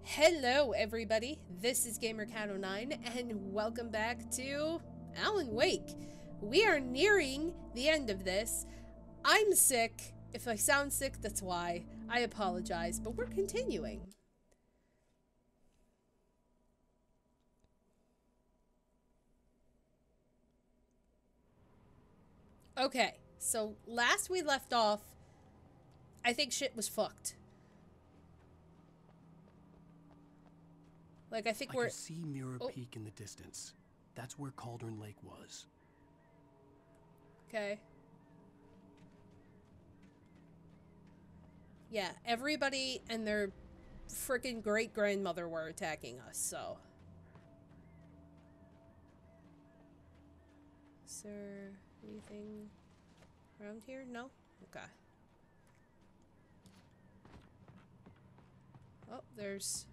Hello everybody, this is GamerCat09 and welcome back to Alan Wake. We are nearing the end of this. I'm sick. If I sound sick, that's why. I apologize, but we're continuing. Okay, so last we left off, I think shit was fucked. Like, I think we're... I can see Mirror Peak in the distance. That's where Cauldron Lake was. Okay. Yeah, everybody and their freaking great-grandmother were attacking us, so... Is there anything around here? No? Okay. Oh, there's...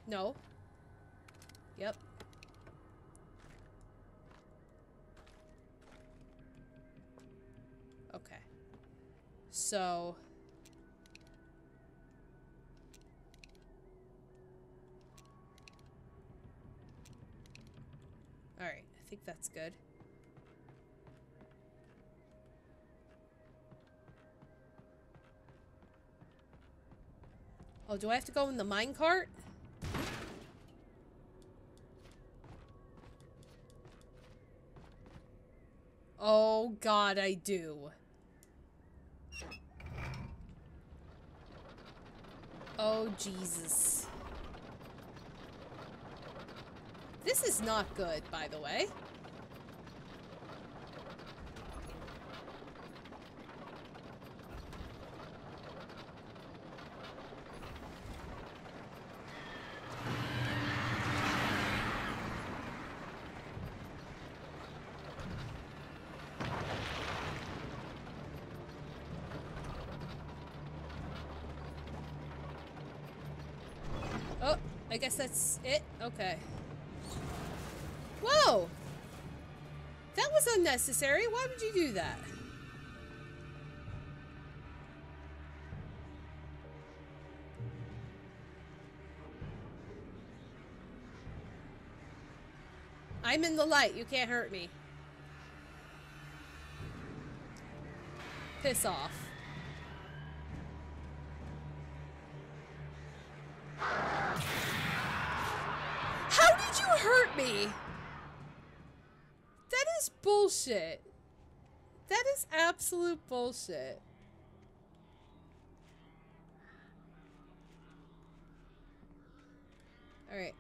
No. Yep. Okay. So... Alright, I think that's good. Oh, do I have to go in the minecart? Oh god, I do. Oh Jesus. This is not good, by the way. Oh, I guess that's it? Okay. Whoa! That was unnecessary. Why would you do that? I'm in the light. You can't hurt me. Piss off. How did you hurt me? That is bullshit. That is absolute bullshit. Alright.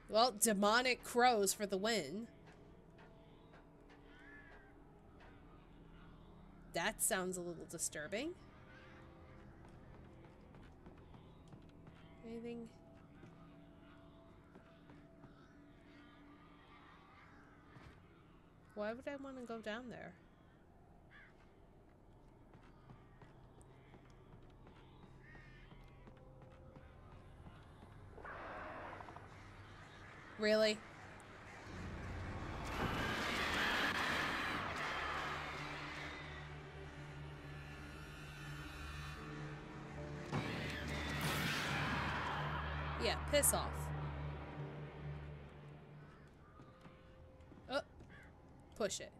Well, demonic crows for the win. That sounds a little disturbing. Anything? Why would I want to go down there? Really? Yeah, piss off. Oh, push it.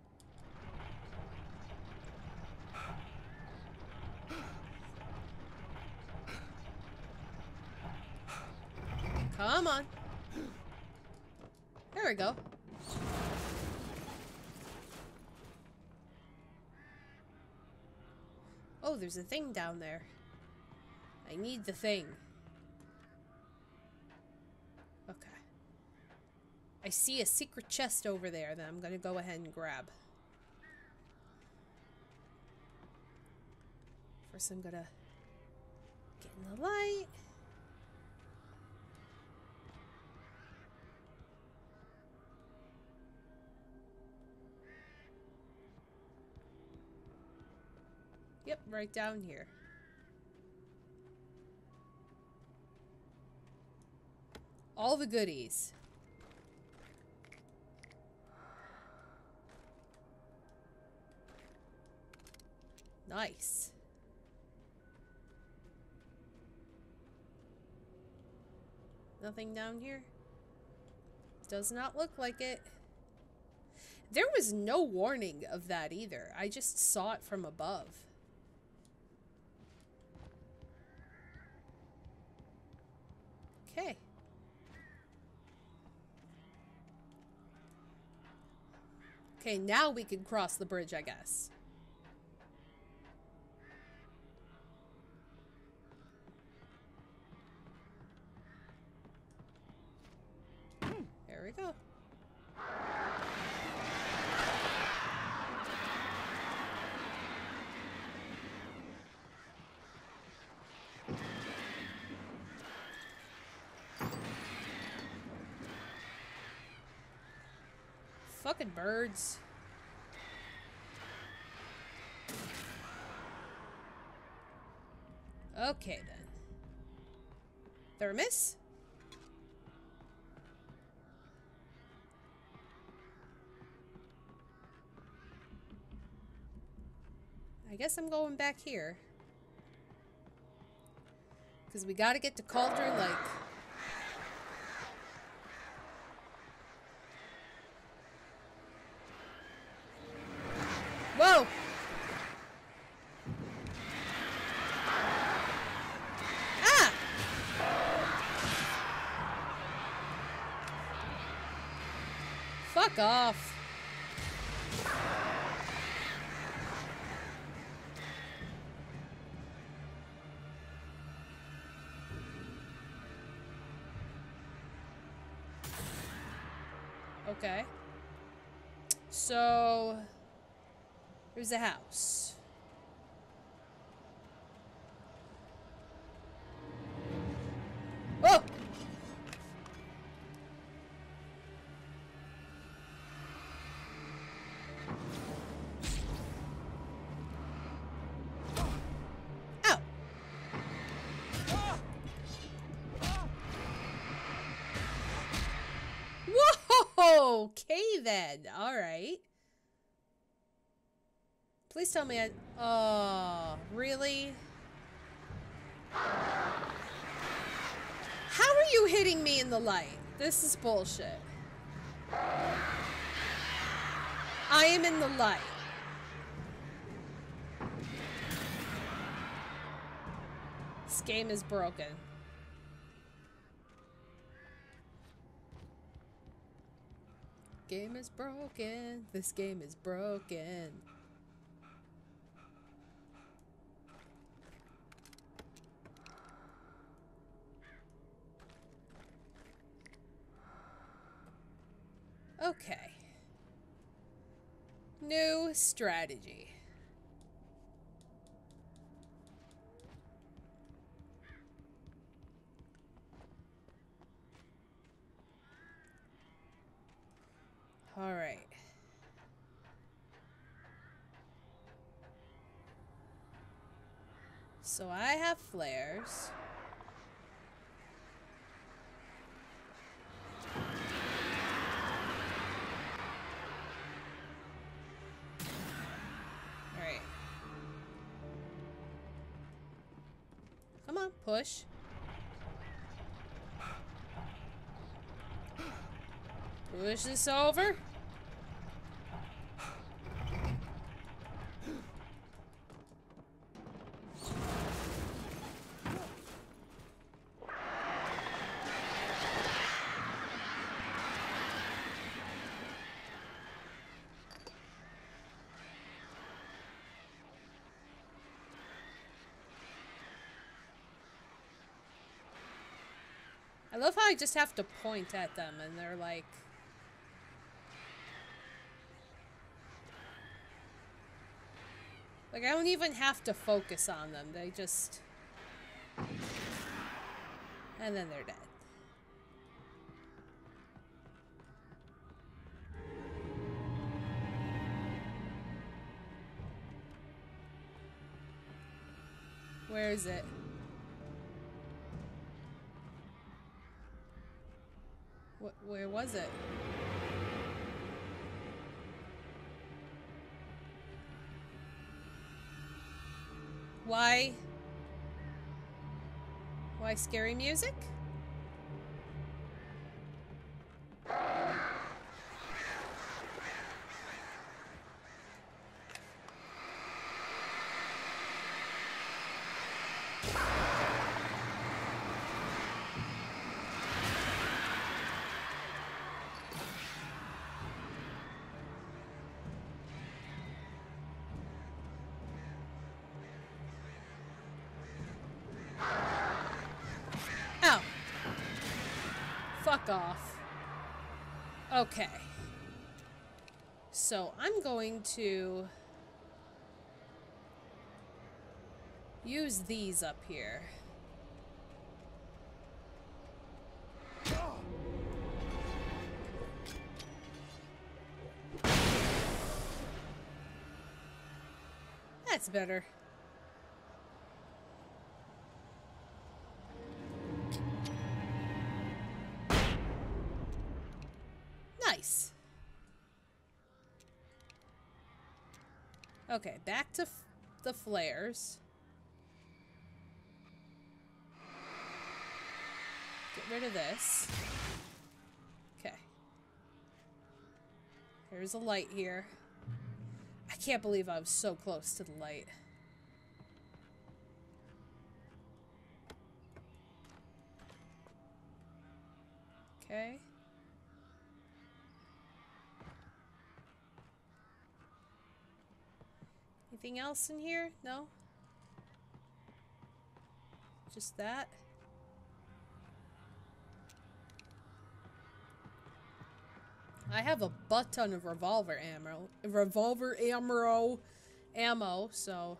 Come on. There we go. Oh, there's a thing down there. I need the thing. Okay. I see a secret chest over there that I'm gonna go ahead and grab. First I'm gonna get in the light. Yep, right down here. All the goodies. Nice. Nothing down here? Does not look like it. There was no warning of that either. I just saw it from above. Okay. Okay, now we can cross the bridge, I guess. There we go. Fucking birds. Okay then. Thermos? I guess I'm going back here. Because we gotta get to Cauldron Lake. Whoa! Ah! Fuck off. Okay. So... there's a house. Oh! Ow! Whoa! Okay then. Alright. Please tell me I... oh, really? How are you hitting me in the light? This is bullshit. I am in the light. This game is broken. Game is broken. This game is broken. Okay. New strategy. All right. So I have flares. Come on, push. Push this over. I love how I just have to point at them and they're like... like, I don't even have to focus on them. They just... and then they're dead. Where is it? Where was it? Why? Why scary music? Fuck off. Okay. So I'm going to use these up here. That's better. Nice. Okay, back to the flares. Get rid of this. Okay. There's a light here. I can't believe I was so close to the light. Okay. Anything else in here? No? Just that? I have a butt ton of revolver ammo, so...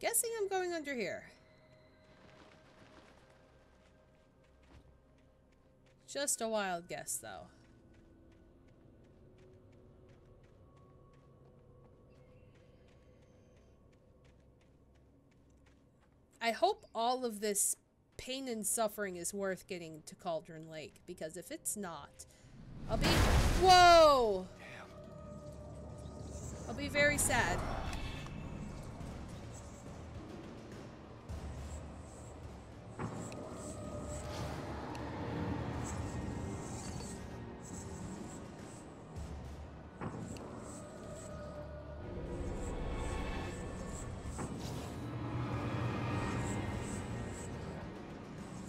Guessing I'm going under here. Just a wild guess, though. I hope all of this pain and suffering is worth getting to Cauldron Lake, because if it's not, I'll be... Whoa! I'll be very sad.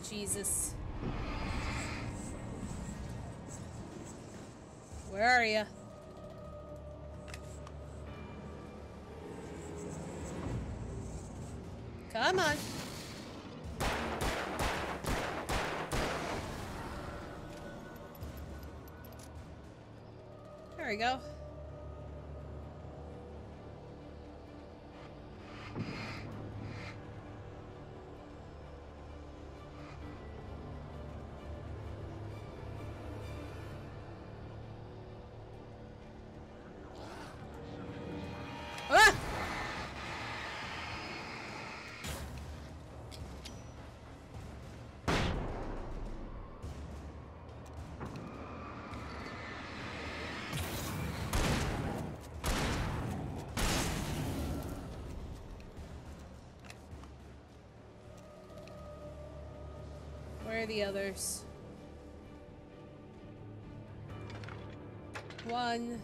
Jesus. Where are you? Come on. There we go. Ah! Where are the others? 1,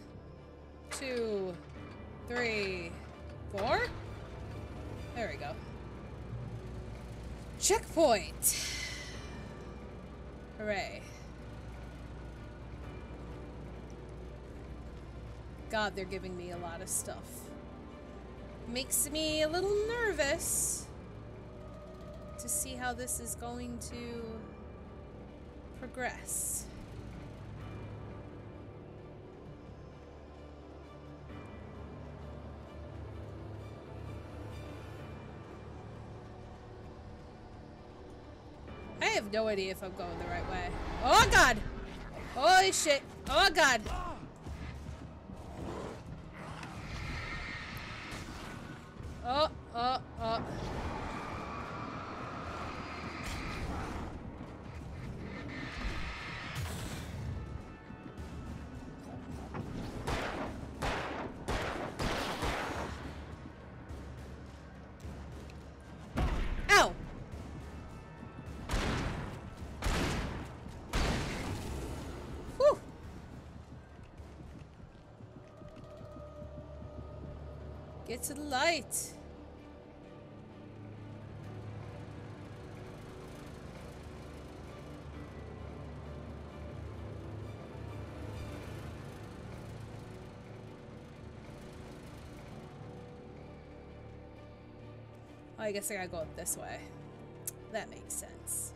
2, 3, 4? There we go. Checkpoint! Hooray. God, they're giving me a lot of stuff. Makes me a little nervous to see how this is going to progress. I have no idea if I'm going the right way. Oh God! Holy shit! Oh God! Oh. Ow! Whew! Get to the light. Oh, I guess I gotta go up this way. That makes sense.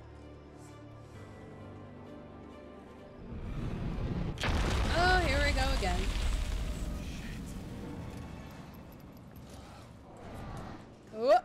Oh, here we go again. Oh.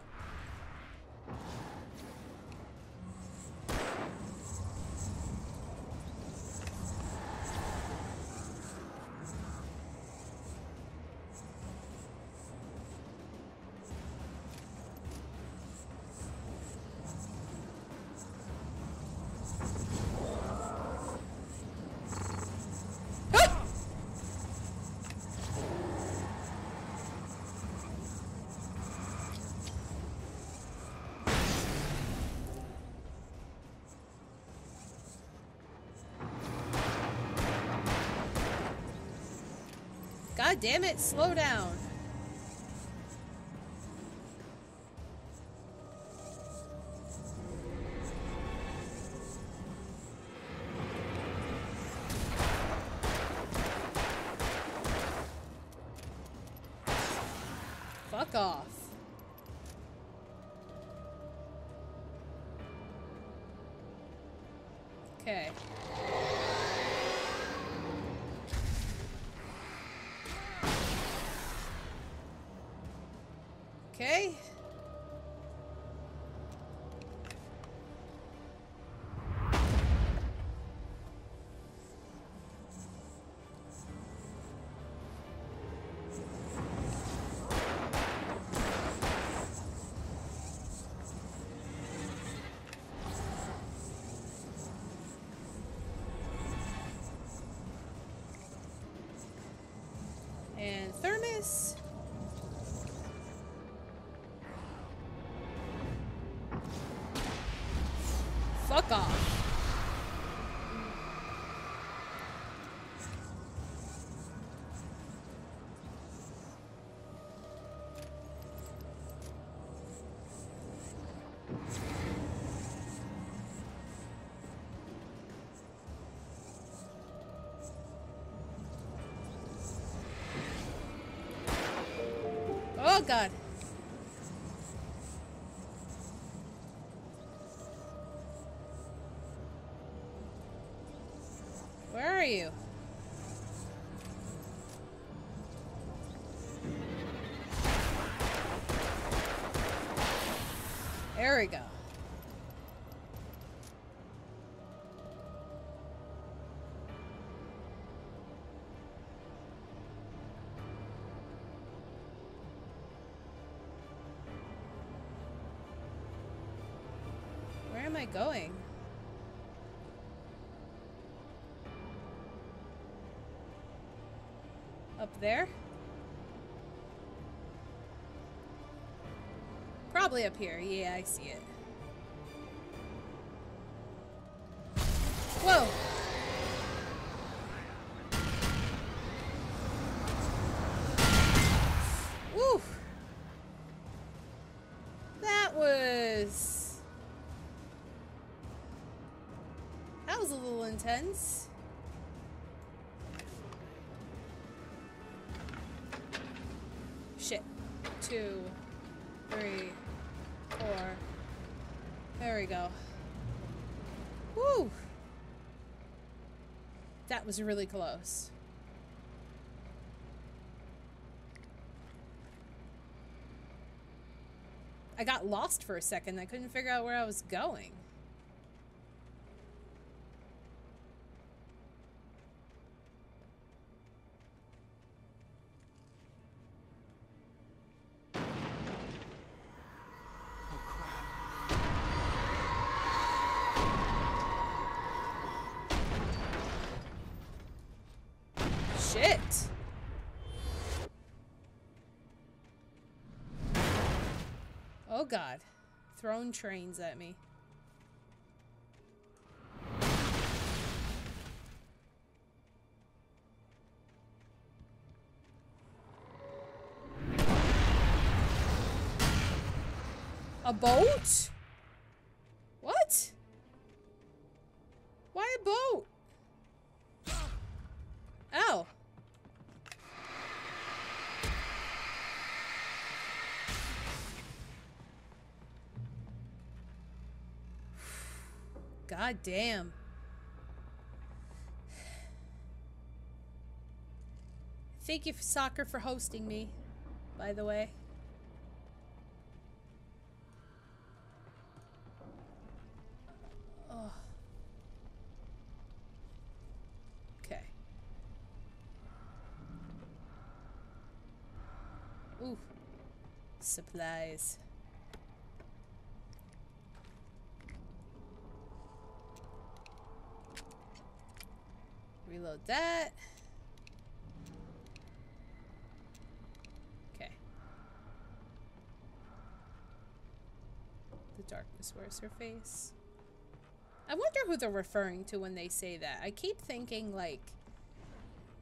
God damn it, slow down. Fuck off. Okay. Okay. And thermos. Fuck off. Oh God. Where are you? There we go. Where am I going? Up there? Probably up here. Yeah, I see it. Whoa! Woo! That was a little intense. Shit. 2, 3, 4. There we go. Woo! That was really close. I got lost for a second. I couldn't figure out where I was going. Shit. Oh God. Throwing trains at me. A boat? What? Why a boat? Ow. God damn. Thank you, Soccer, for hosting me, by the way. Oh. Okay. Ooh. Supplies. Reload that. Okay. The darkness wears her face. I wonder who they're referring to when they say that. I keep thinking, like,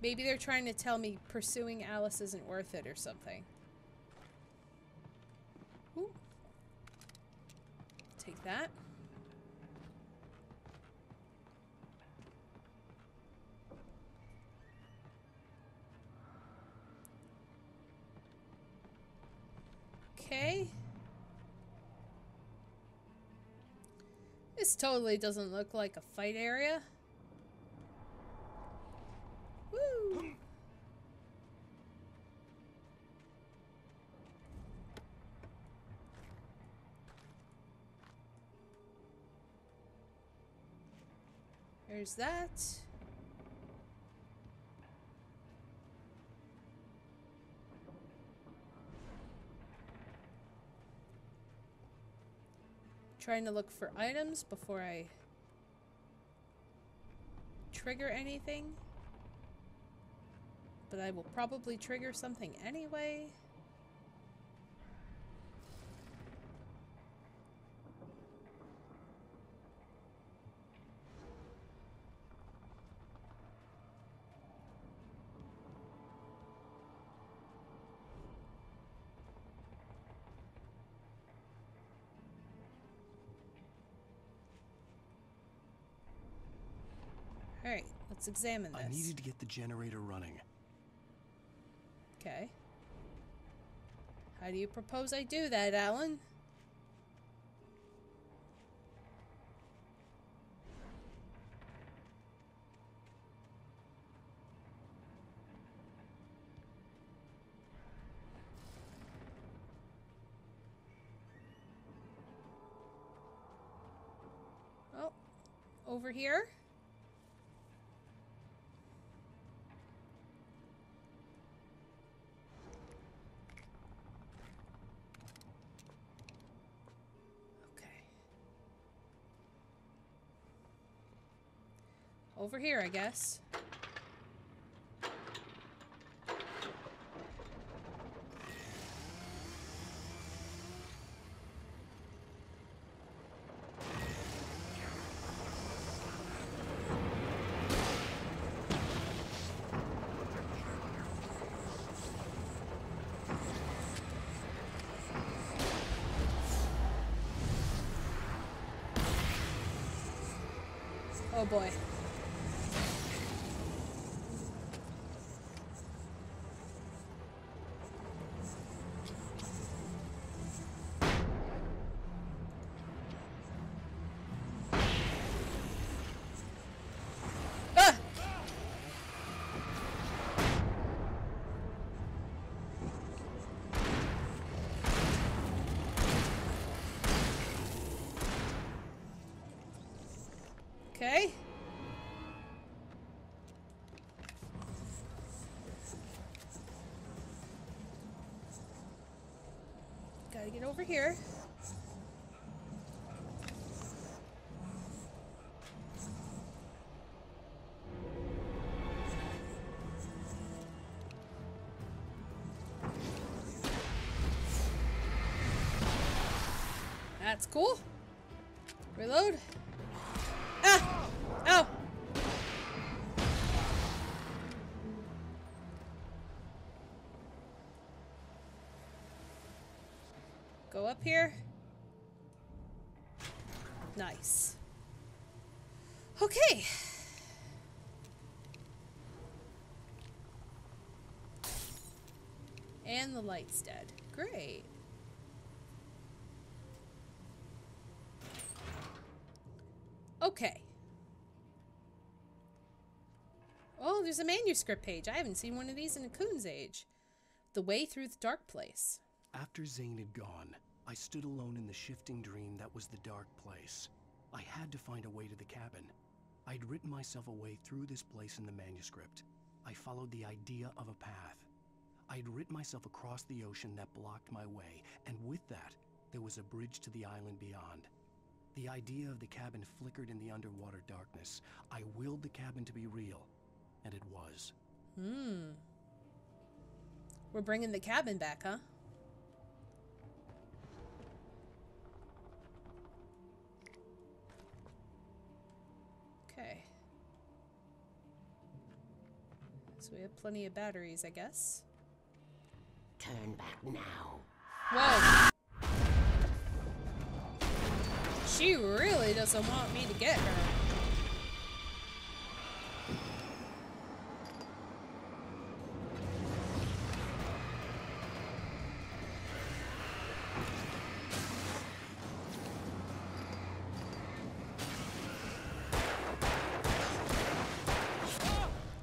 maybe they're trying to tell me pursuing Alice isn't worth it or something. Ooh. Take that. Okay. This totally doesn't look like a fight area. Woo! There's that. Trying to look for items before I trigger anything. But I will probably trigger something anyway. Alright, let's examine this. I needed to get the generator running. Okay. How do you propose I do that, Alan? Oh, over here? Over here, I guess. Oh boy. Okay. Gotta get over here. That's cool. Reload. Ah! Ow! Go up here. Nice. Okay. And the light's dead. Great. Okay. Oh, there's a manuscript page. I haven't seen one of these in a coon's age. The Way Through the Dark Place. After Zane had gone, I stood alone in the shifting dream that was the dark place. I had to find a way to the cabin. I'd written myself a way through this place in the manuscript. I followed the idea of a path. I'd written myself across the ocean that blocked my way, and with that, there was a bridge to the island beyond. The idea of the cabin flickered in the underwater darkness. I willed the cabin to be real, and it was. We're bringing the cabin back, huh? Okay. So we have plenty of batteries, I guess. Turn back now. Whoa! She really doesn't want me to get her.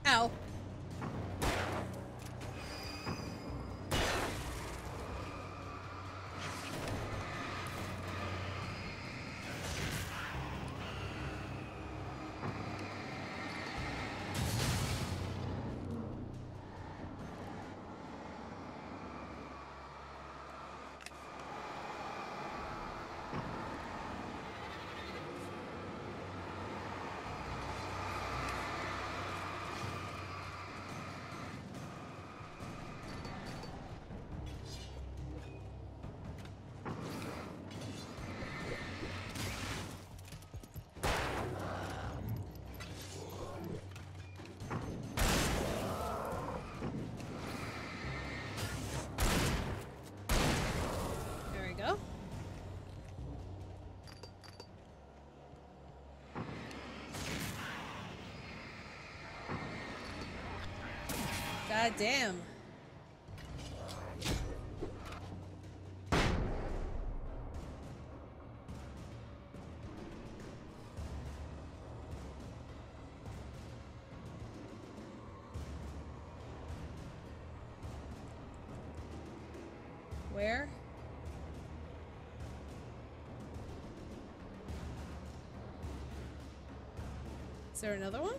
Ow. God damn. Where? Is there another one?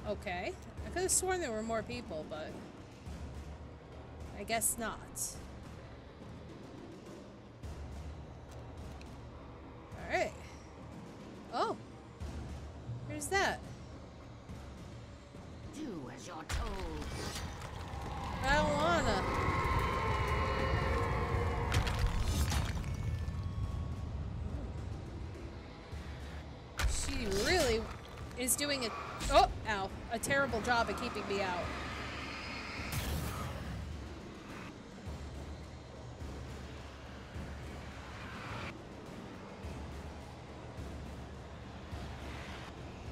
Okay. I could have sworn there were more people, but I guess not. Alright. Oh. Here's that. Do as you're told. I don't wanna. She really is doing a terrible job at keeping me out.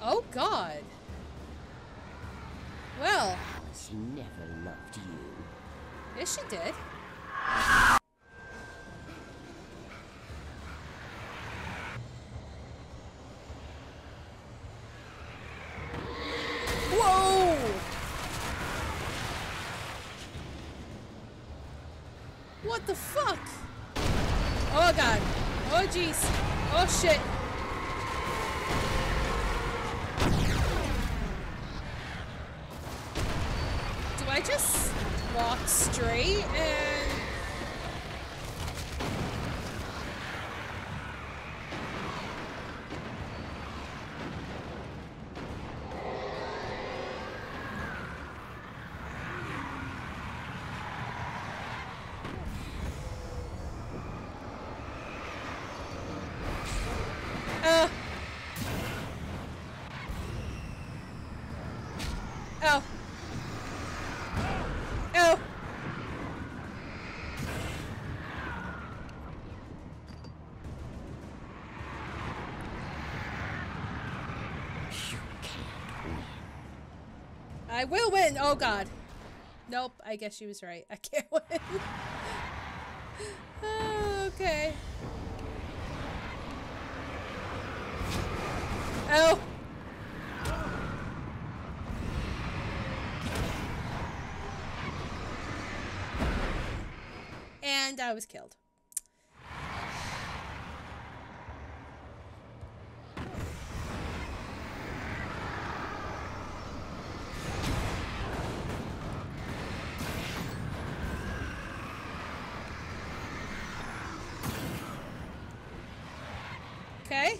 Oh God. Well. Alice never loved you. Yes, she did. Whoa! What the fuck? Oh God. Oh jeez. Oh shit. Do I just walk straight and... Ow. Ow. You can't win. I will win. Oh God. Nope, I guess she was right. I can't win. Oh, okay. Oh! And I was killed. Okay.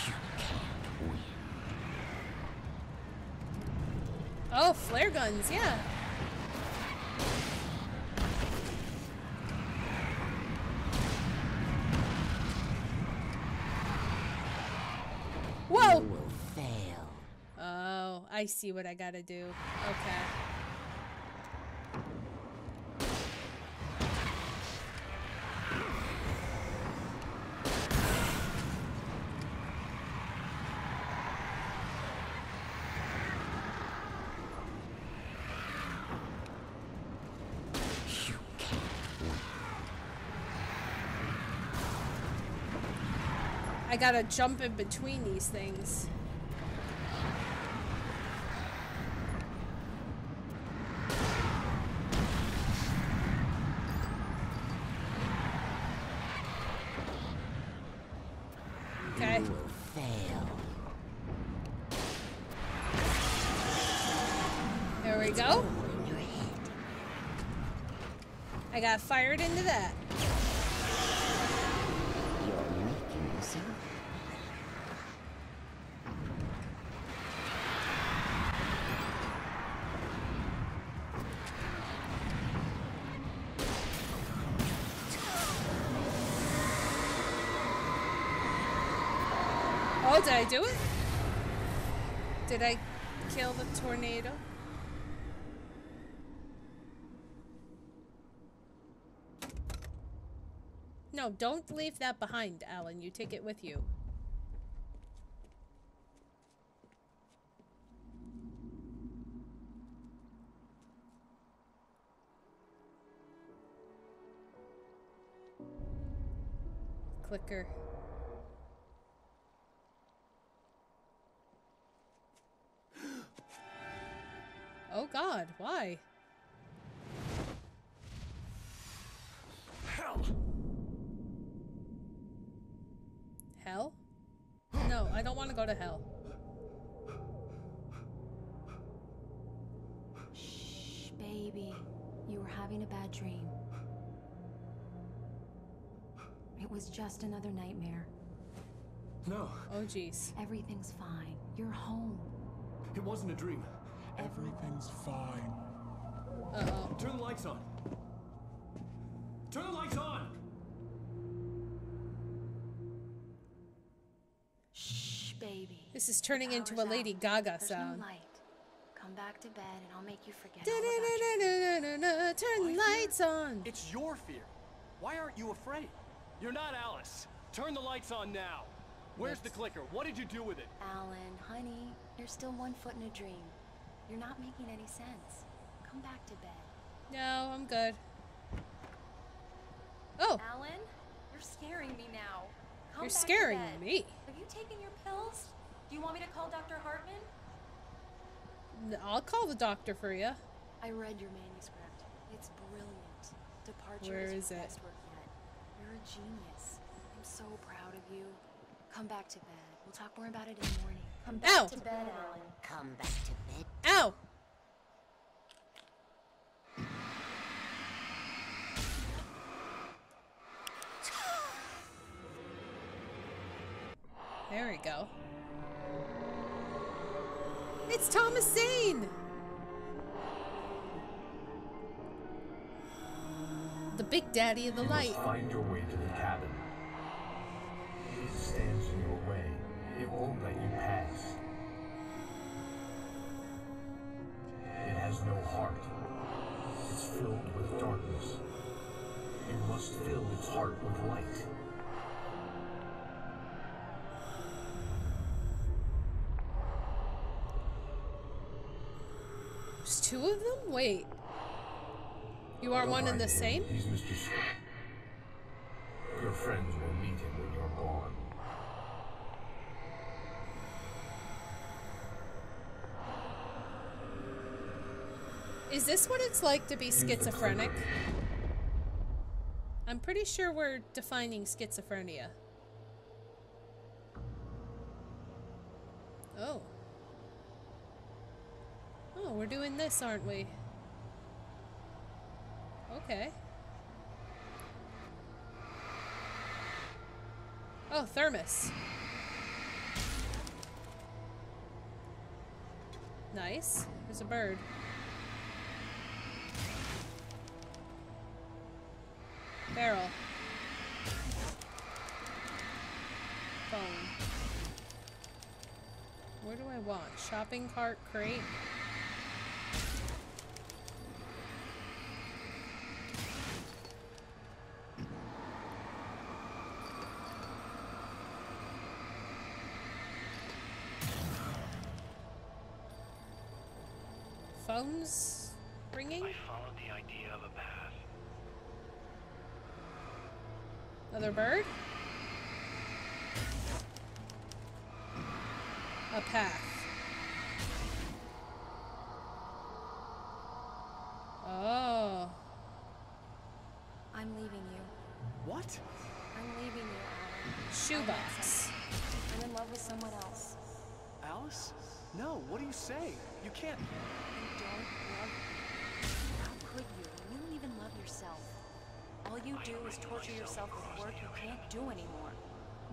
You can't win. Oh, flare guns, yeah. Whoa! You will fail. Oh, I see what I gotta do. Okay. You can't win. I gotta jump in between these things. Okay. You will fail. There we go. All in your head. I got fired into that. You're making yourself. Oh, did I do it? Did I kill the tornado? No, don't leave that behind, Alan. You take it with you. Clicker. Oh God, why? Hell! Hell? No, I don't want to go to hell. Shh, baby. You were having a bad dream. It was just another nightmare. No, Oh jeez. Everything's fine. You're home. it wasn't a dream. Everything's fine. Uh-oh. Turn the lights on. Turn the lights on! Shh, baby. This is turning The into a power's Lady out. Gaga There's sound. no light. Come back to bed and I'll make you forget all about your... Turn the lights on. It's your fear. Why aren't you afraid? You're not Alice. Turn the lights on now. Where's the clicker? What did you do with it? Alan, honey, you're still 1 foot in a dream. You're not making any sense. Come back to bed. No, I'm good. Oh, Alan, you're scaring me now. Come you're back to scaring bed. me. Have you taken your pills? Do you want me to call Dr. Hartman? I'll call the doctor for you. I read your manuscript. It's brilliant. Departure Where is is your it? best work yet. You're a genius. I'm so proud of you. Come back to bed. We'll talk more about it in the morning. Come back Ow. to bed, Alan. Come back to bed. Ow! There we go. It's Thomas Zane! The big daddy of the You light. must find your way to the cabin. If it stands in your way, it won't let you pass. It has no heart. It's filled with darkness. You must fill its heart with light. There's two of them? Wait. You are Don't one and mind the him. same? He's Mr. Scott. Your friends will meet him when you're gone. Is this what it's like to be Use the schizophrenic? clicker. I'm pretty sure we're defining schizophrenia. Oh. Oh, we're doing this, aren't we? Okay. Oh, thermos. Nice. There's a bird. Barrel. Phone. Where do I want? Shopping cart crate? Phone's ringing? I followed the idea of a path. Another bird? A path. Oh. I'm leaving you. What? I'm leaving you, Alan. Shoebox. I'm in love with someone else. Alice? No, what do you say? You can't. I don't love you. How could you? You don't even love yourself. All you do is torture yourself with work you can't do anymore.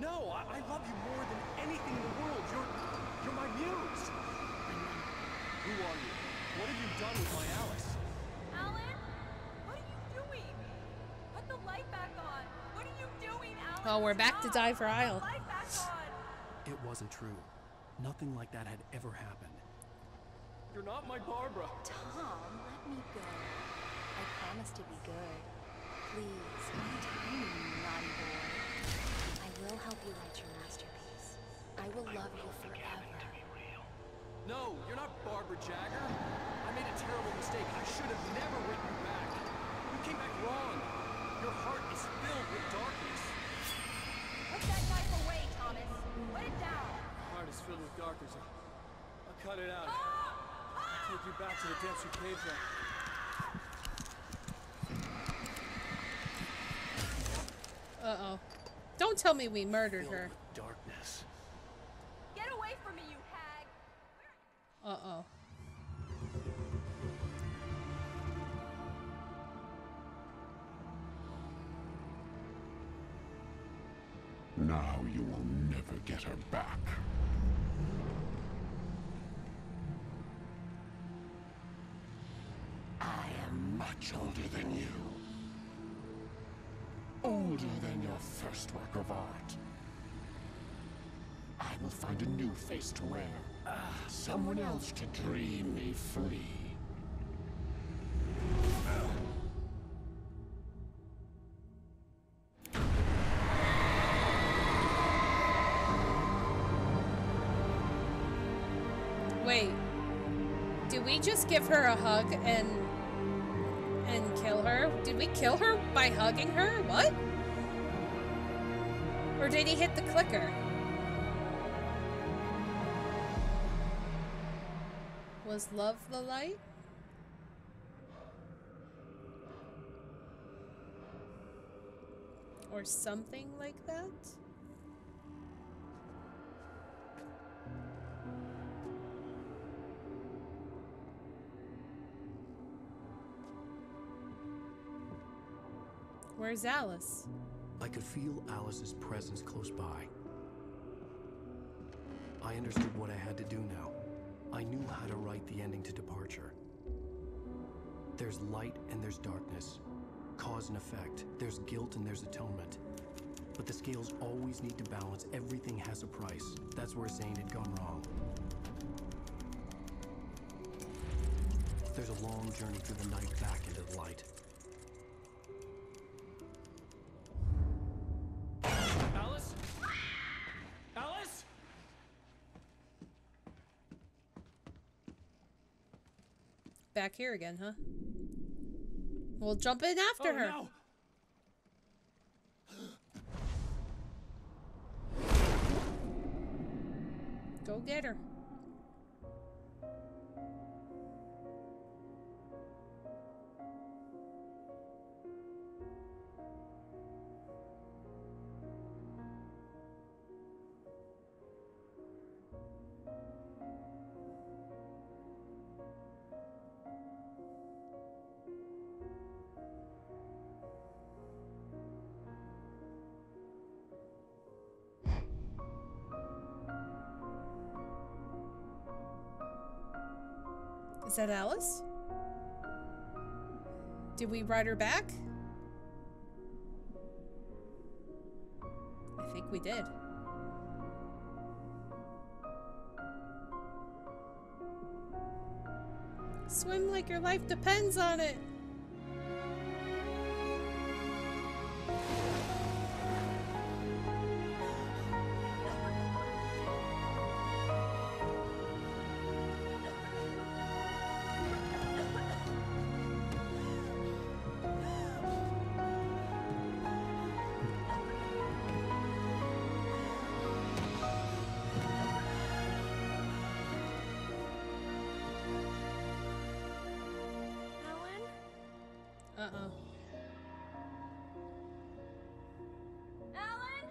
No, I love you more than anything in the world. You're my muse. I know. Who are you? What have you done with my Alice? Alan? What are you doing? Put the light back on. What are you doing, Alan? Oh, we're back to Diver Isle. Light back on. It wasn't true. Nothing like that had ever happened. You're not my Barbara. Tom, let me go. I promise to be good. Please, untie me, you naughty boy. I will help you write your masterpiece. I will love you forever. No, you're not Barbara Jagger. I made a terrible mistake. I should have never written you back. You came back wrong. Your heart is filled with darkness. Put that knife away, Thomas. Put it down. My heart is filled with darkness. I'll cut it out. Take you back to the depths you came from. Uh-oh. Don't tell me we murdered Filled her. with darkness. Get away from me, you hag. Uh-oh. Now you will never get her back. I am much older than you. Older than your first work of art. I will find a new face to wear. Someone else to dream me free. Wait. Did we just give her a hug and kill her? Did we kill her by hugging her? What? Or did he hit the clicker? Was love the light? Or something like that? Where's Alice? I could feel Alice's presence close by. I understood what I had to do now. I knew how to write the ending to Departure. There's light and there's darkness. Cause and effect. There's guilt and there's atonement. But the scales always need to balance. Everything has a price. That's where Zane had gone wrong. There's a long journey through the night back into the light. Alice? Alice? back here again, huh? We'll jump in after her. No. Go get her. Is that Alice? Did we ride her back? I think we did. Swim like your life depends on it. Uh-oh. Alan?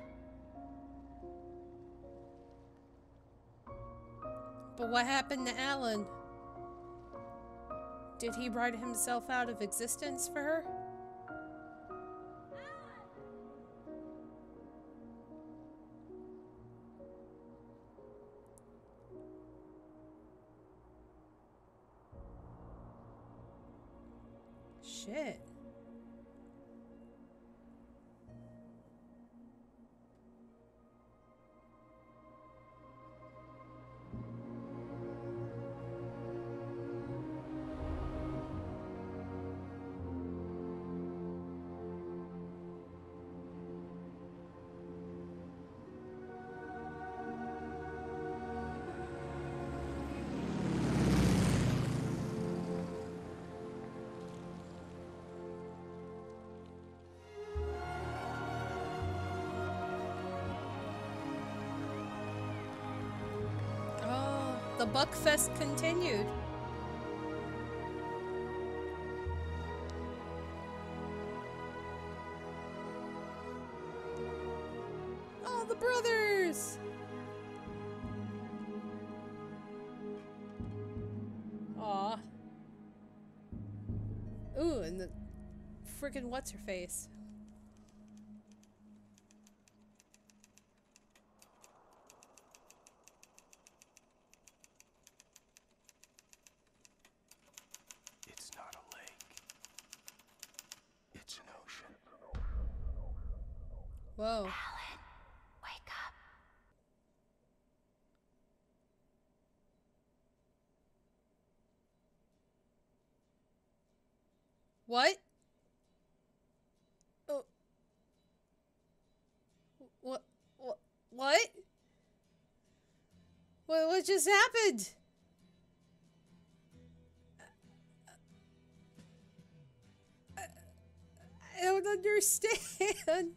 But what happened to Alan? Did he write himself out of existence for her? Shit. The Buckfest continued. Oh, the brothers! Aw. Ooh, and the friggin' what's her face? It's not a lake. It's an ocean. Whoa. Alan, wake up. What? Oh. What? What? What just happened? I don't understand.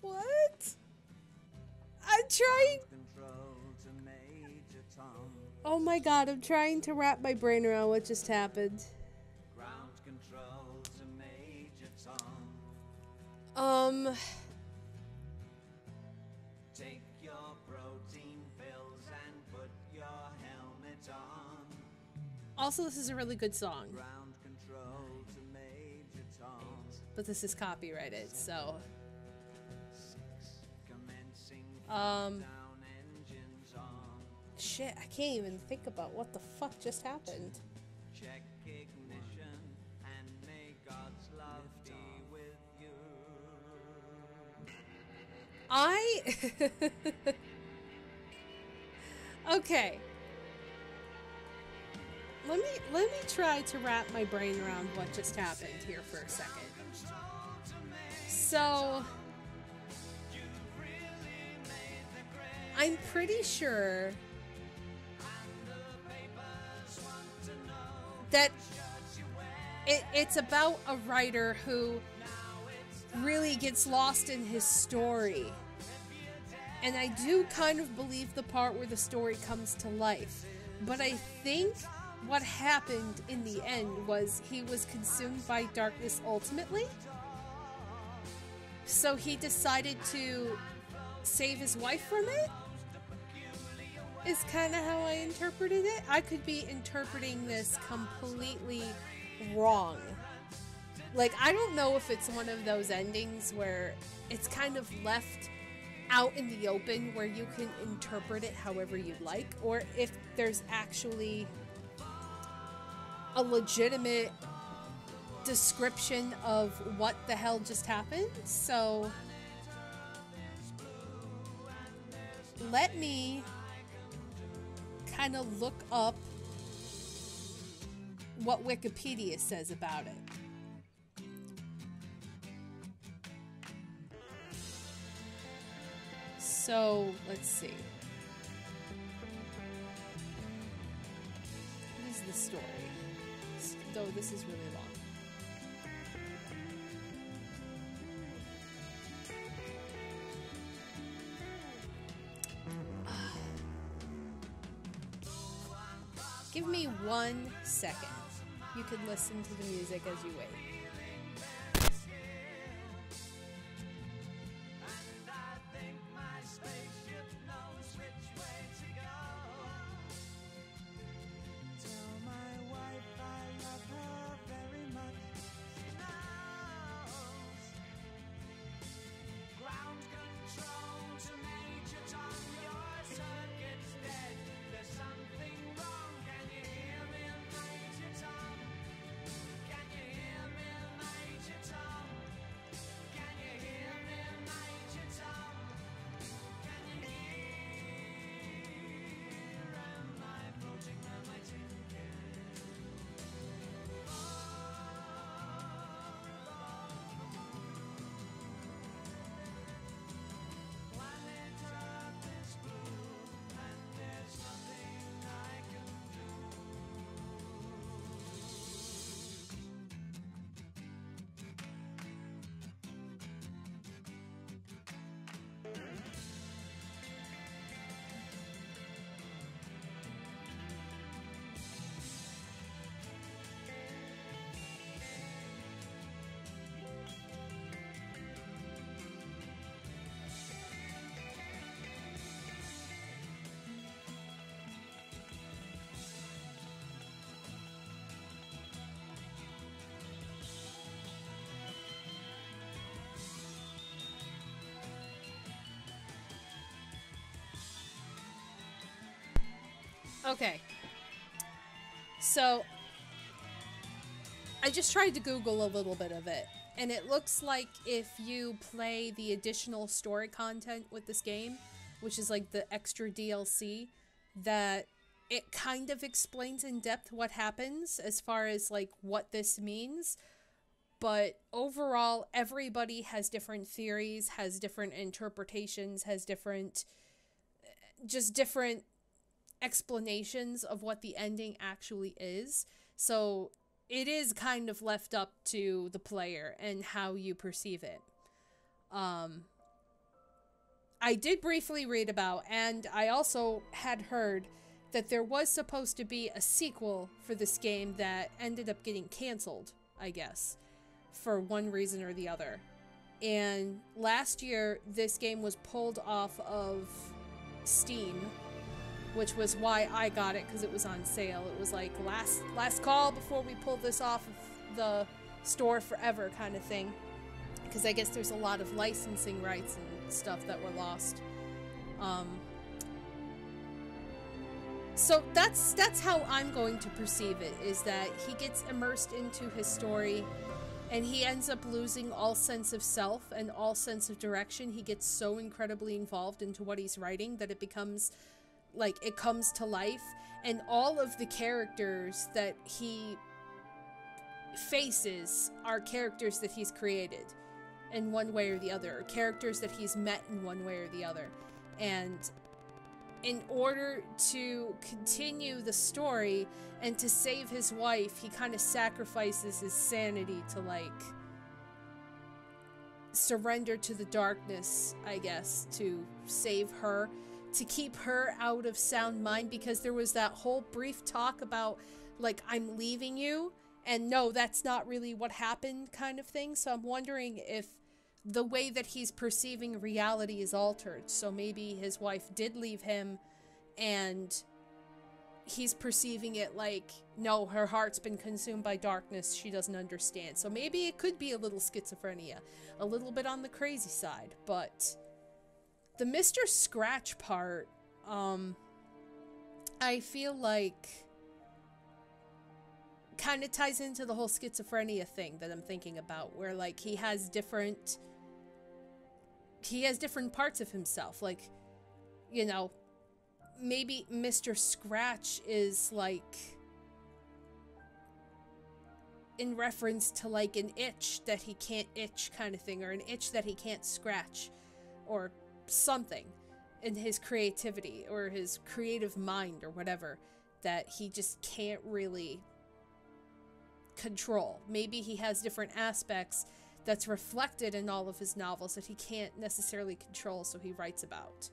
What? I'm trying. Oh my god, I'm trying to wrap my brain around what just happened. Ground control to Major Um. Take your protein pills and put your helmet on. Also, this is a really good song, Ground control to Major Tom. but this is copyrighted, so. Commencing Um. down engines on. Shit, I can't even think about what the fuck just happened. Check ignition and may God's love be with you. Okay. Let me try to wrap my brain around what just happened here for a second. So I'm pretty sure that it's about a writer who really gets lost in his story. And I do kind of believe the part where the story comes to life. But I think what happened in the end was he was consumed by darkness ultimately. So he decided to save his wife from it, is kind of how I interpreted it. I could be interpreting this completely wrong. Like, I don't know if it's one of those endings where it's kind of left out in the open where you can interpret it however you'd like, or if there's actually a legitimate description of what the hell just happened. So let me kind of look up what Wikipedia says about it. So let's see. What is the story? Though this is really long. Give me 1 second. You can listen to the music as you wait. Okay, so I just tried to Google a little bit of it, and it looks like if you play the additional story content with this game, which is like the extra DLC, that it kind of explains in depth what happens as far as like what this means. But overall, everybody has different theories, has different interpretations, has different explanations of what the ending actually is. So it is kind of left up to the player and how you perceive it. I did briefly read about, and I also had heard that there was supposed to be a sequel for this game that ended up getting canceled, I guess, for one reason or the other. And last year, this game was pulled off of Steam, which was why I got it, because it was on sale. It was like last call before we pull this off of the store forever kind of thing. Because I guess there's a lot of licensing rights and stuff that were lost. So that's how I'm going to perceive it, is that he gets immersed into his story and he ends up losing all sense of self and all sense of direction. He gets so incredibly involved into what he's writing that it becomes like it comes to life, and all of the characters that he faces are characters that he's created in one way or the other, or characters that he's met in one way or the other. And in order to continue the story and to save his wife, he kind of sacrifices his sanity to, like, surrender to the darkness, I guess, to save her, to keep her out of sound mind, because there was that whole brief talk about, like, I'm leaving you, and no, that's not really what happened kind of thing. So I'm wondering if the way that he's perceiving reality is altered. So maybe his wife did leave him, and he's perceiving it like, no, her heart's been consumed by darkness, she doesn't understand. So maybe it could be a little schizophrenia, a little bit on the crazy side. But the Mr. Scratch part, I feel like kind of ties into the whole schizophrenia thing that I'm thinking about, where, like, he has different parts of himself. Like, you know, maybe Mr. Scratch is, like, in reference to, like, an itch that he can't itch kind of thing, or an itch that he can't scratch, or something in his creativity, or his creative mind, or whatever, that he just can't really control. Maybe he has different aspects that's reflected in all of his novels that he can't necessarily control, so he writes about.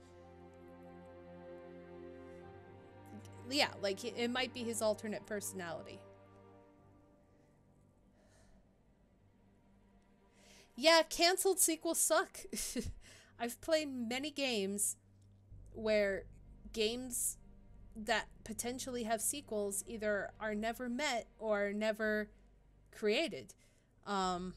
Yeah, like, it might be his alternate personality. Yeah, canceled sequels suck. I've played many games where games that potentially have sequels either are never met or never created. I'm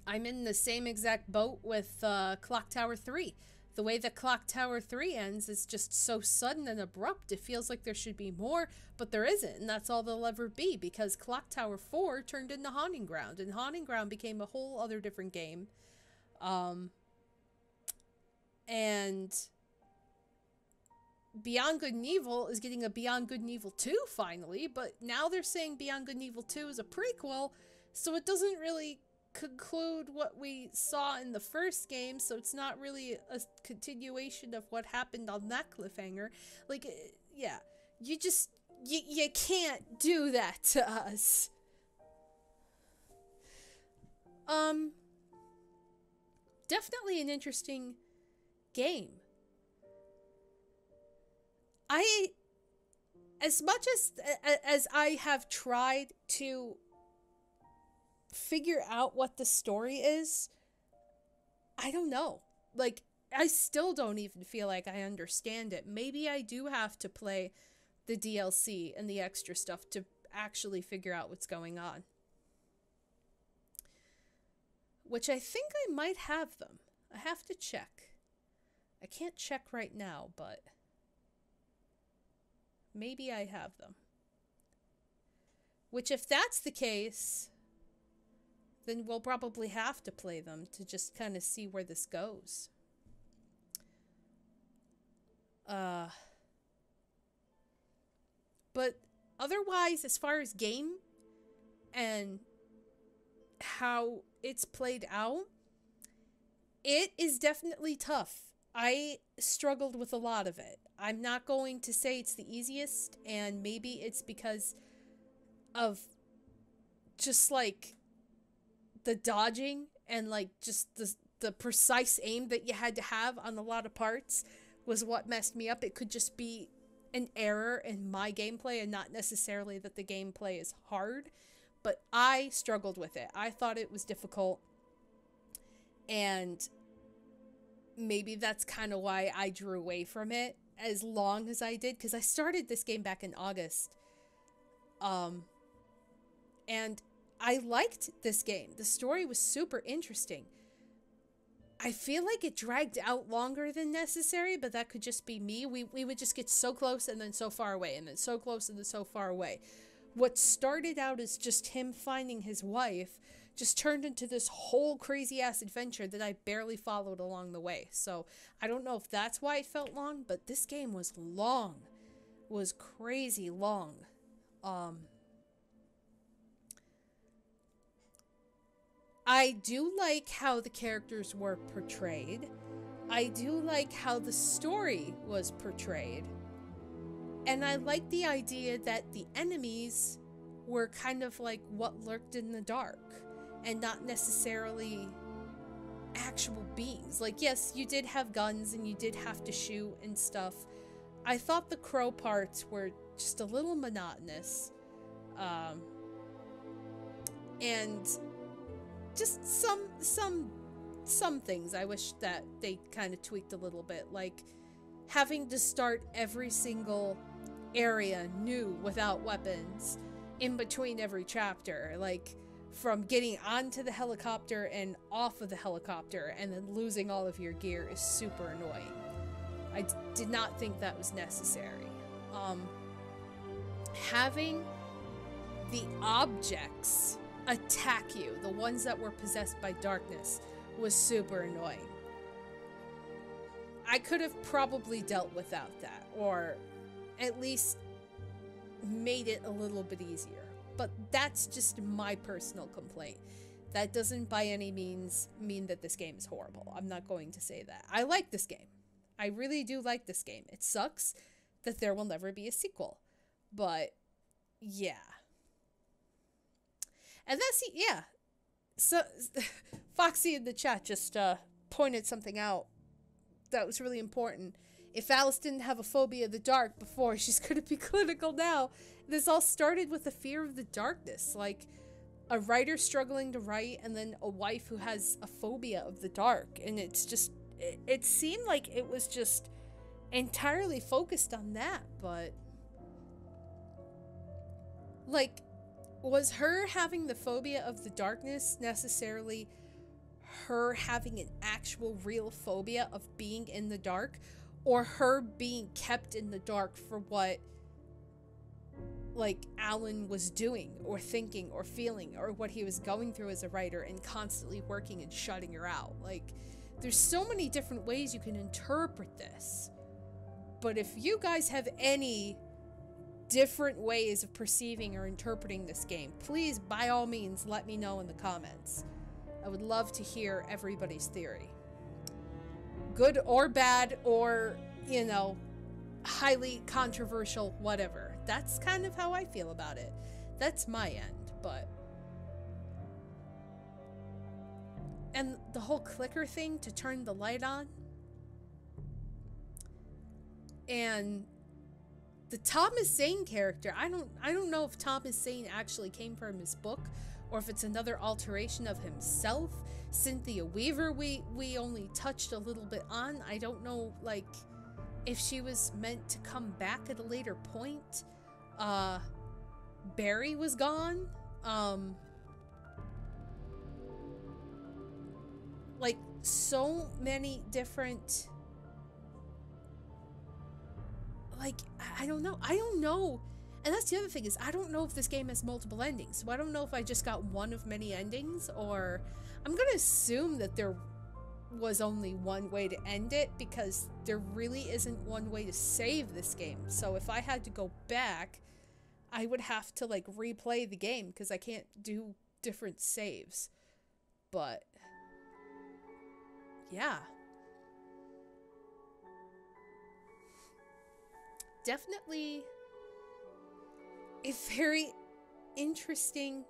in the same exact boat with Clock Tower 3. The way that Clock Tower 3 ends is just so sudden and abrupt. It feels like there should be more, but there isn't, and that's all there'll ever be, because Clock Tower 4 turned into Haunting Ground, and Haunting Ground became a whole other different game. And Beyond Good and Evil is getting a Beyond Good and Evil 2 finally, but now they're saying Beyond Good and Evil 2 is a prequel, so it doesn't really conclude what we saw in the first game, so it's not really a continuation of what happened on that cliffhanger. Like, yeah, you can't do that to us. Definitely an interesting game. As much as I have tried to figure out what the story is, I don't know. Like, I still don't even feel like I understand it. Maybe I do have to play the DLC and the extra stuff to actually figure out what's going on. Which I think I might have them. I have to check. I can't check right now, but maybe I have them. Which, if that's the case, then we'll probably have to play them to just kind of see where this goes. But otherwise, as far as game and how it's played out, it is definitely tough. I struggled with a lot of it. I'm not going to say it's the easiest, and maybe it's because of just, like, the dodging and, like, just the precise aim that you had to have on a lot of parts was what messed me up. It could just be an error in my gameplay and not necessarily that the gameplay is hard, but I struggled with it. I thought it was difficult, and maybe that's kind of why I drew away from it as long as I did, because I started this game back in August, and I liked this game. The story was super interesting. I feel like it dragged out longer than necessary, but that could just be me. We would just get so close and then so far away, and then so close and then so far away. What started out as just him finding his wife just turned into this whole crazy-ass adventure that I barely followed along the way. So I don't know if that's why it felt long, but this game was long. It was crazy long. I do like how the characters were portrayed. I do like how the story was portrayed. And I like the idea that the enemies were kind of like what lurked in the dark and not necessarily actual beings. Like, yes, you did have guns and you did have to shoot and stuff. I thought the crow parts were just a little monotonous. And just some things I wish that they kind of tweaked a little bit, like having to start every single area new without weapons in between every chapter, like from getting onto the helicopter and off of the helicopter and then losing all of your gear is super annoying. I did not think that was necessary. Having the objects attack you, the ones that were possessed by darkness, was super annoying. I could have probably dealt without that, or at least made it a little bit easier. But that's just my personal complaint. That doesn't by any means mean that this game is horrible. I'm not going to say that. I like this game. I really do like this game. It sucks that there will never be a sequel. But, yeah. And that's, yeah. So, Foxy in the chat just pointed something out that was really important. If Alice didn't have a phobia of the dark before, she's going to be clinical now. This all started with a fear of the darkness. Like, a writer struggling to write, and then a wife who has a phobia of the dark. And it's just, it seemed like it was just entirely focused on that, but... Like, was her having the phobia of the darkness necessarily her having an actual real phobia of being in the dark, or her being kept in the dark for what, like, Alan was doing or thinking or feeling, or what he was going through as a writer and constantly working and shutting her out? Like, there's so many different ways you can interpret this. But if you guys have any different ways of perceiving or interpreting this game, please, by all means, let me know in the comments. I would love to hear everybody's theory. Good or bad, or, you know, highly controversial, whatever. That's kind of how I feel about it. That's my end, but... And the whole clicker thing to turn the light on. And the Thomas Zane character, I don't know if Thomas Zane actually came from his book, or if it's another alteration of himself. Cynthia Weaver, we only touched a little bit on. I don't know, like, if she was meant to come back at a later point. Barry was gone. Like, so many different... Like, I don't know. And that's the other thing, is I don't know if this game has multiple endings. So I don't know if I just got one of many endings, or... I'm gonna assume that there was only one way to end it, because there really isn't one way to save this game. So if I had to go back, I would have to, like, replay the game, because I can't do different saves. But... yeah. Definitely a very interesting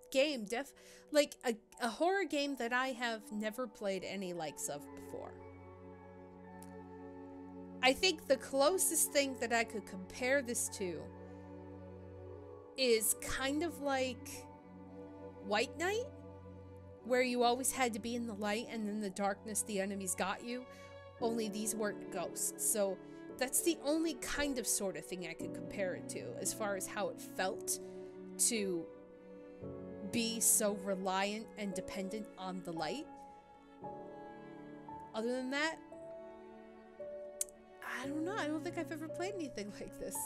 game. Like a horror game that I have never played any likes of before. I think the closest thing that I could compare this to is kind of like White Knight, where you always had to be in the light, and in the darkness the enemies got you, only these weren't ghosts. So that's the only kind of sort of thing I could compare it to, as far as how it felt to be so reliant and dependent on the light. Other than that, I don't know. I don't think I've ever played anything like this.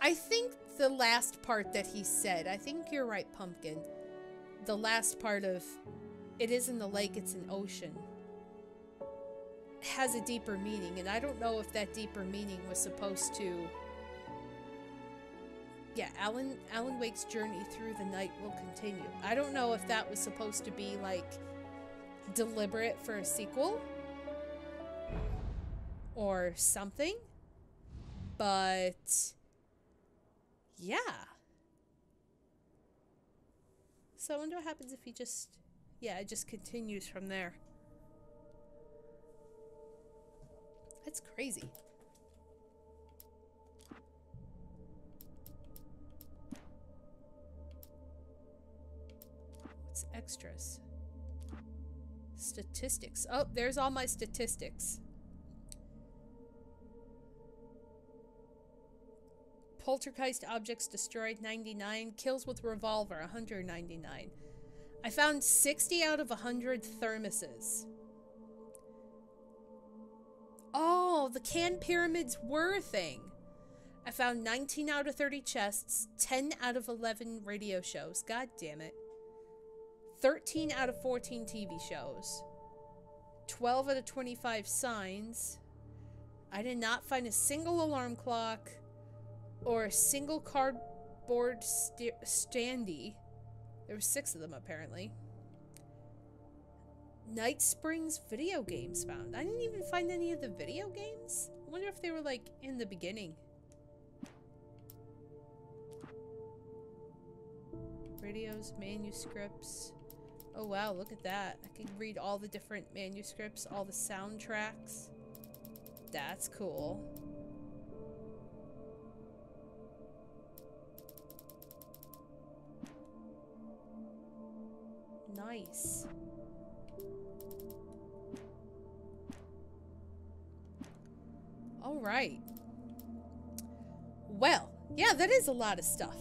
I think the last part that he said, I think you're right, Pumpkin. The last part of, it isn't the lake, it's an ocean, has a deeper meaning, and I don't know if that deeper meaning was supposed to yeah, Alan Wake's journey through the night will continue. I don't know if that was supposed to be like deliberate for a sequel or something, but yeah. So I wonder what happens if he just, yeah, it just continues from there. That's crazy. What's extras? Statistics. Oh, there's all my statistics. Poltergeist objects destroyed 99. Kills with revolver 199. I found 60 out of 100 thermoses. Oh, the can pyramids were a thing. I found 19 out of 30 chests, 10 out of 11 radio shows. God damn it. 13 out of 14 TV shows. 12 out of 25 signs. I did not find a single alarm clock or a single cardboard standee. There were 6 of them apparently. Night Springs video games found. I didn't even find any of the video games. I wonder if they were like in the beginning. Radios, manuscripts. Oh wow, look at that. I can read all the different manuscripts, all the soundtracks. That's cool. Nice. All right. Well, yeah, that is a lot of stuff.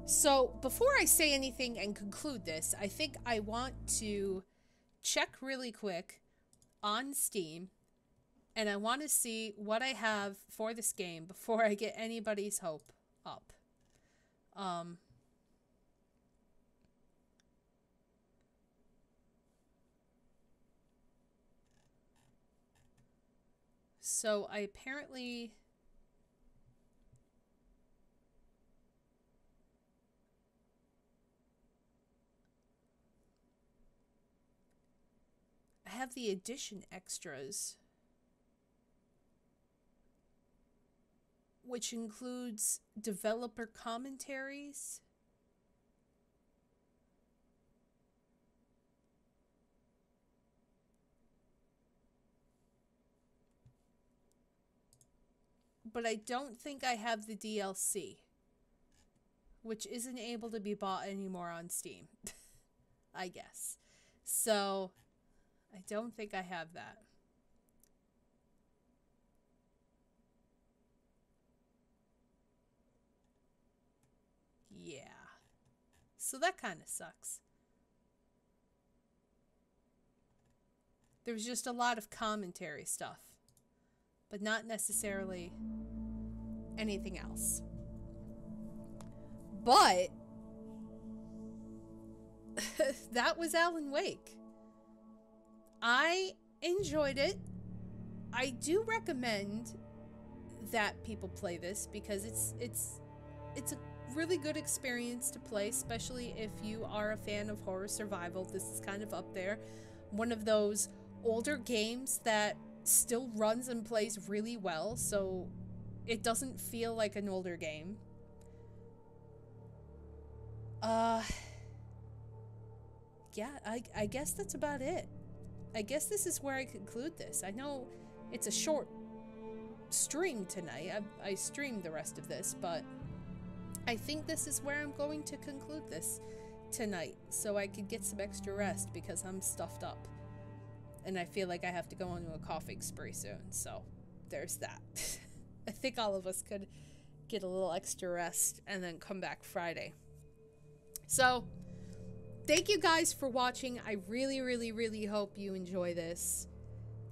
So before I say anything and conclude this, I think I want to check really quick on Steam, and I want to see what I have for this game before I get anybody's hope up. So I apparently... I have the edition extras, which includes developer commentaries, but I don't think I have the DLC, which isn't able to be bought anymore on Steam, I guess. So I don't think I have that. Yeah. So that kind of sucks. There was just a lot of commentary stuff, but not necessarily anything else. But that was Alan Wake. I enjoyed it. I do recommend that people play this because it's a really good experience to play, especially if you are a fan of horror survival. This is kind of up there. One of those older games that still runs and plays really well, so it doesn't feel like an older game. Yeah, I guess that's about it. I guess this is where I conclude this. I know it's a short stream tonight. I streamed the rest of this, but I think this is where I'm going to conclude this tonight so I could get some extra rest because I'm stuffed up. And I feel like I have to go on to a coughing spree soon, so there's that. I think all of us could get a little extra rest and then come back Friday. So, thank you guys for watching. I really, really, really hope you enjoy this.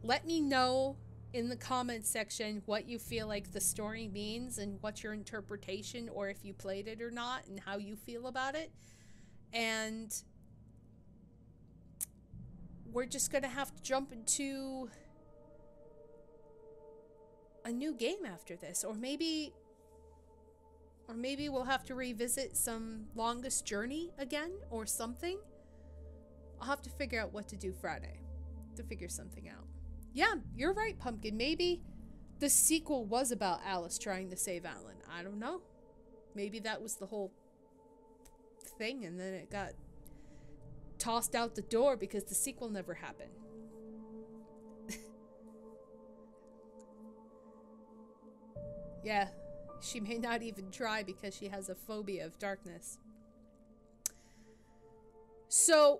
Let me know in the comment section what you feel like the story means and what your interpretation, or if you played it or not, and how you feel about it. And we're just gonna have to jump into a new game after this, or maybe Or maybe we'll have to revisit some longest journey again or something. I'll have to figure out what to do Friday to figure something out. Yeah, you're right, Pumpkin. Maybe the sequel was about Alice trying to save Alan. I don't know. Maybe that was the whole thing and then it got tossed out the door because the sequel never happened. Yeah, she may not even try because she has a phobia of darkness. So,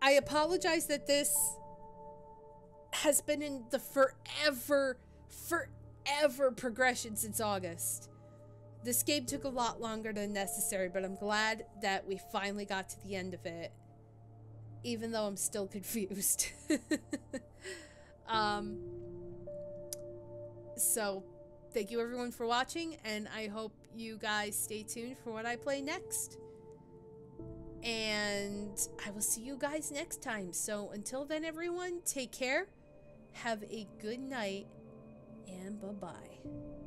I apologize that this has been in the forever progression since August. This game took a lot longer than necessary, but I'm glad that we finally got to the end of it. Even though I'm still confused. So, thank you everyone for watching, and I hope you guys stay tuned for what I play next. And I will see you guys next time. So, until then everyone, take care, have a good night, and bye-bye.